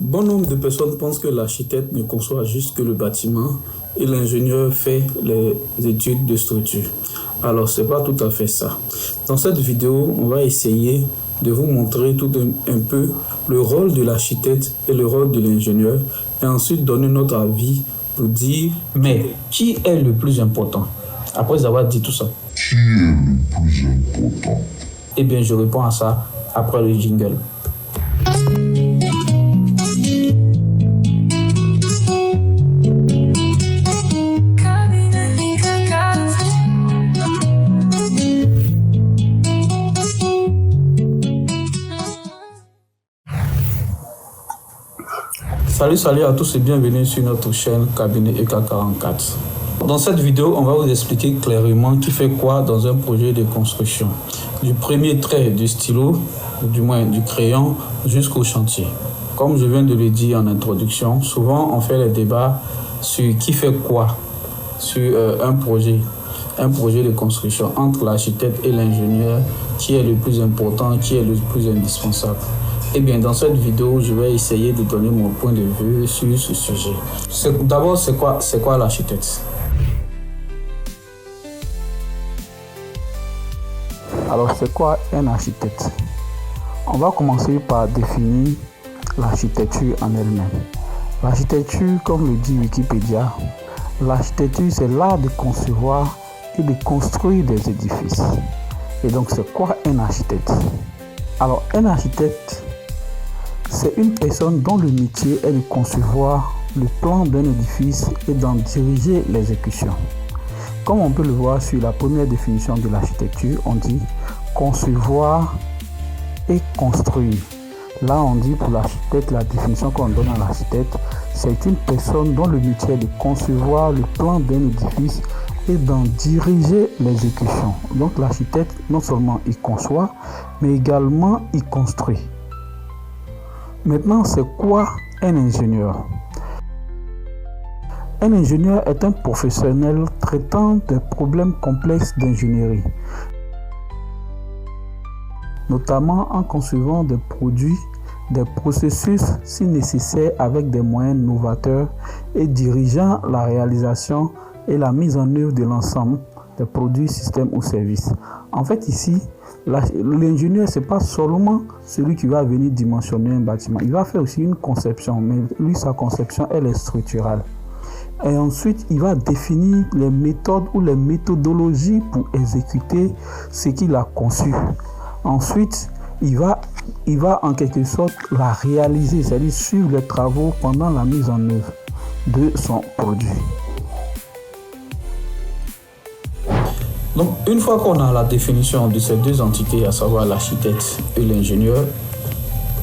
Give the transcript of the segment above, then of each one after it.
Bon nombre de personnes pensent que l'architecte ne conçoit juste que le bâtiment et l'ingénieur fait les études de structure. Alors, ce n'est pas tout à fait ça. Dans cette vidéo, on va essayer de vous montrer tout un peu le rôle de l'architecte et le rôle de l'ingénieur et ensuite donner notre avis pour dire, mais qui est le plus important? Après avoir dit tout ça. Qui est le plus important? Eh bien, je réponds à ça après le jingle. Salut à tous et bienvenue sur notre chaîne Cabinet EK44. Dans cette vidéo, on va vous expliquer clairement qui fait quoi dans un projet de construction. Du premier trait du stylo, ou du moins du crayon, jusqu'au chantier. Comme je viens de le dire en introduction, souvent on fait les débats sur qui fait quoi sur un projet de construction entre l'architecte et l'ingénieur, qui est le plus important, qui est le plus indispensable. Eh bien, dans cette vidéo, je vais essayer de donner mon point de vue sur ce sujet. D'abord, c'est quoi l'architecte? Alors, c'est quoi un architecte? On va commencer par définir l'architecture en elle-même. L'architecture, comme le dit Wikipédia, l'architecture, c'est l'art de concevoir et de construire des édifices. Et donc, c'est quoi un architecte? Alors, un architecte, c'est une personne dont le métier est de concevoir le plan d'un édifice et d'en diriger l'exécution. Comme on peut le voir sur la première définition de l'architecture, on dit concevoir et construire. Là, on dit pour l'architecte, la définition qu'on donne à l'architecte, c'est une personne dont le métier est de concevoir le plan d'un édifice et d'en diriger l'exécution. Donc l'architecte, non seulement il conçoit, mais également il construit. Maintenant, c'est quoi un ingénieur? Un ingénieur est un professionnel traitant des problèmes complexes d'ingénierie, notamment en concevant des produits, des processus si nécessaire avec des moyens novateurs et dirigeant la réalisation et la mise en œuvre de l'ensemble des produits, systèmes ou services. En fait, ici, l'ingénieur, ce n'est pas seulement celui qui va venir dimensionner un bâtiment. Il va faire aussi une conception, mais lui, sa conception, elle est structurale. Et ensuite, il va définir les méthodes ou les méthodologies pour exécuter ce qu'il a conçu. Ensuite, il va en quelque sorte la réaliser, c'est-à-dire suivre les travaux pendant la mise en œuvre de son produit. Donc, une fois qu'on a la définition de ces deux entités, à savoir l'architecte et l'ingénieur,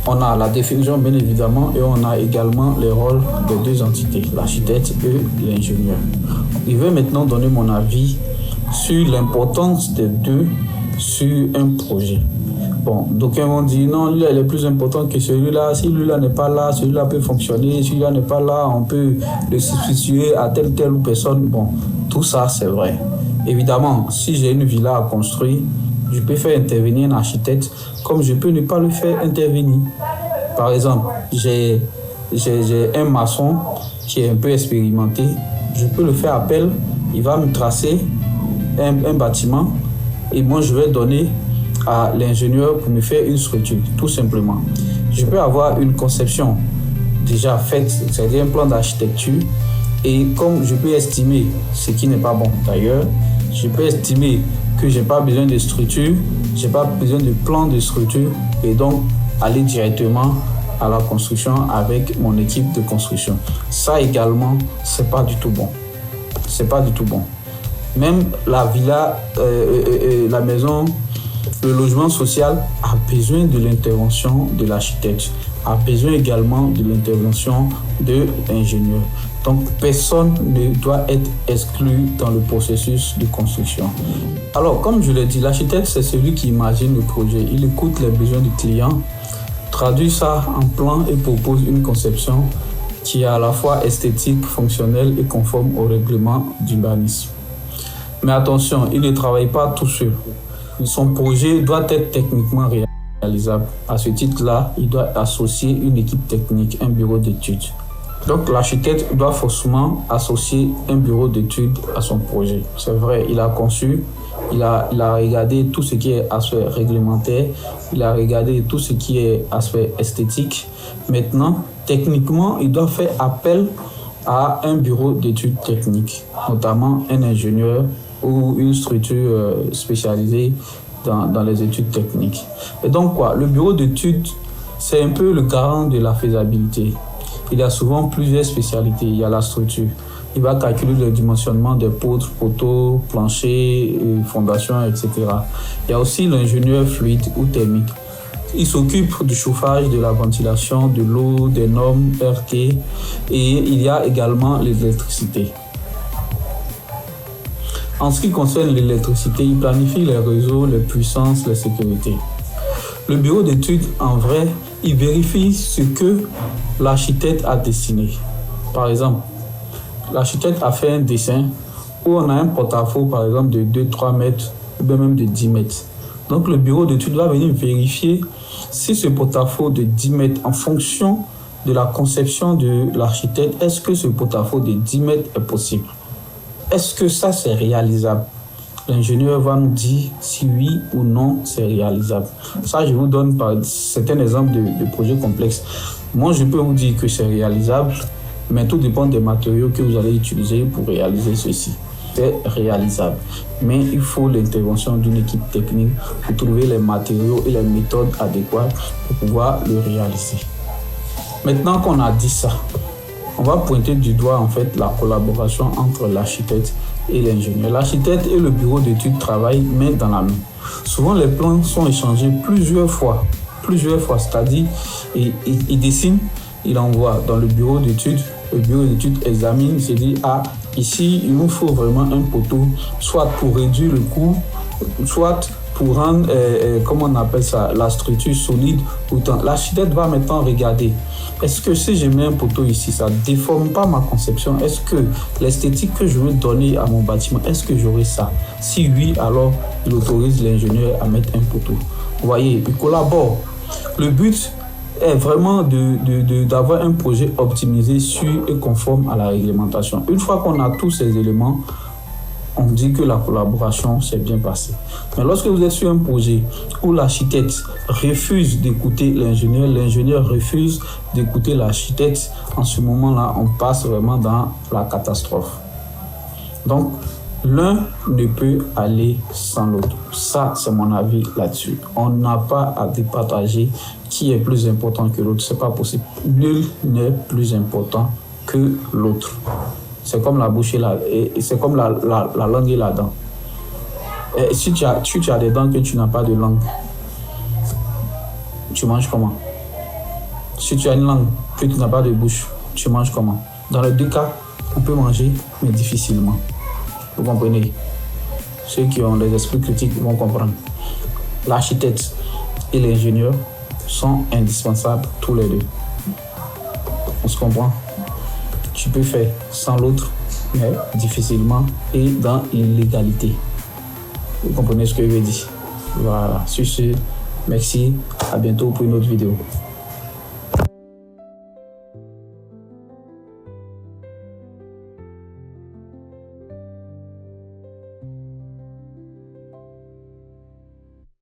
on a la définition bien évidemment et on a également les rôles des deux entités, l'architecte et l'ingénieur. Je vais maintenant donner mon avis sur l'importance des deux sur un projet. Bon, d'aucuns vont dire non, lui, il est plus important que celui-là. Si lui-là n'est pas là, celui-là peut fonctionner. Si celui-là n'est pas là, on peut le substituer à telle personne. Bon, tout ça, c'est vrai. Évidemment, si j'ai une villa à construire, je peux faire intervenir un architecte comme je peux ne pas le faire intervenir. Par exemple, j'ai un maçon qui est un peu expérimenté. Je peux le faire appel, il va me tracer un bâtiment et moi je vais donner à l'ingénieur pour me faire une structure, tout simplement. Je peux avoir une conception déjà faite, c'est-à-dire un plan d'architecture, et comme je peux estimer ce qui n'est pas bon d'ailleurs, je peux estimer que je n'ai pas besoin de structure, je n'ai pas besoin de plan de structure et donc aller directement à la construction avec mon équipe de construction. Ça également, c'est pas du tout bon. C'est pas du tout bon. Même la villa, la maison, le logement social a besoin de l'intervention de l'architecte, a besoin également de l'intervention de l'ingénieur. Donc, personne ne doit être exclu dans le processus de construction. Alors, comme je l'ai dit, l'architecte, c'est celui qui imagine le projet. Il écoute les besoins du client, traduit ça en plan et propose une conception qui est à la fois esthétique, fonctionnelle et conforme au règlement d'urbanisme. Mais attention, il ne travaille pas tout seul. Son projet doit être techniquement réalisé. réalisable. À ce titre-là, il doit associer une équipe technique, un bureau d'études. Donc l'architecte doit forcément associer un bureau d'études à son projet. C'est vrai, il a conçu, il a regardé tout ce qui est aspect réglementaire, il a regardé tout ce qui est aspect esthétique. Maintenant, techniquement, il doit faire appel à un bureau d'études techniques, notamment un ingénieur ou une structure spécialisée dans les études techniques. Et donc quoi, le bureau d'études, c'est un peu le garant de la faisabilité. Il y a souvent plusieurs spécialités. Il y a la structure. Il va calculer le dimensionnement des poutres, poteaux, planchers, fondations, etc. Il y a aussi l'ingénieur fluide ou thermique. Il s'occupe du chauffage, de la ventilation, de l'eau, des normes RT, et il y a également l'électricité. En ce qui concerne l'électricité, il planifie les réseaux, les puissances, les sécurités. Le bureau d'études, en vrai, il vérifie ce que l'architecte a dessiné. Par exemple, l'architecte a fait un dessin où on a un porte-à-faux, par exemple, de 2-3 mètres ou bien même de 10 mètres. Donc, le bureau d'études va venir vérifier si ce porte-à-faux de 10 mètres, en fonction de la conception de l'architecte, est-ce que ce porte-à-faux de 10 mètres est possible? Est-ce que ça, c'est réalisable? L'ingénieur va nous dire si oui ou non c'est réalisable. Ça, je vous donne certains exemples de projets complexes. Moi, je peux vous dire que c'est réalisable, mais tout dépend des matériaux que vous allez utiliser pour réaliser ceci. C'est réalisable, mais il faut l'intervention d'une équipe technique pour trouver les matériaux et les méthodes adéquates pour pouvoir le réaliser. Maintenant qu'on a dit ça, on va pointer du doigt en fait la collaboration entre l'architecte et l'ingénieur. L'architecte et le bureau d'études travaillent main dans la main. Souvent, les plans sont échangés plusieurs fois, c'est-à-dire il dessine, il envoie dans le bureau d'études examine, il se dit ici il nous faut vraiment un poteau, soit pour réduire le coût, soit pour rendre, comment on appelle ça, la structure solide. Autant. L'architecte va maintenant regarder, est-ce que si je mets un poteau ici, ça ne déforme pas ma conception? Est-ce que l'esthétique que je veux donner à mon bâtiment, est-ce que j'aurai ça? Si oui, alors il autorise l'ingénieur à mettre un poteau. Vous voyez, il collabore. Le but est vraiment d'avoir un projet optimisé, sûr et conforme à la réglementation. Une fois qu'on a tous ces éléments, on dit que la collaboration s'est bien passée. Mais lorsque vous êtes sur un projet où l'architecte refuse d'écouter l'ingénieur refuse d'écouter l'architecte, en ce moment-là, on passe vraiment dans la catastrophe. Donc, l'un ne peut aller sans l'autre. Ça, c'est mon avis là-dessus. On n'a pas à départager qui est plus important que l'autre. C'est pas possible. Nul n'est plus important que l'autre. C'est comme la bouche et c'est comme la langue et la dent. Et si tu as des dents que tu n'as pas de langue, tu manges comment? Si tu as une langue que tu n'as pas de bouche, tu manges comment? Dans les deux cas, on peut manger, mais difficilement. Vous comprenez? Ceux qui ont des esprits critiques vont comprendre. L'architecte et l'ingénieur sont indispensables tous les deux. On se comprend? Tu peux faire sans l'autre, mais difficilement et dans l'illégalité. Vous comprenez ce que je veux dire? Voilà. Sur ce, merci. À bientôt pour une autre vidéo.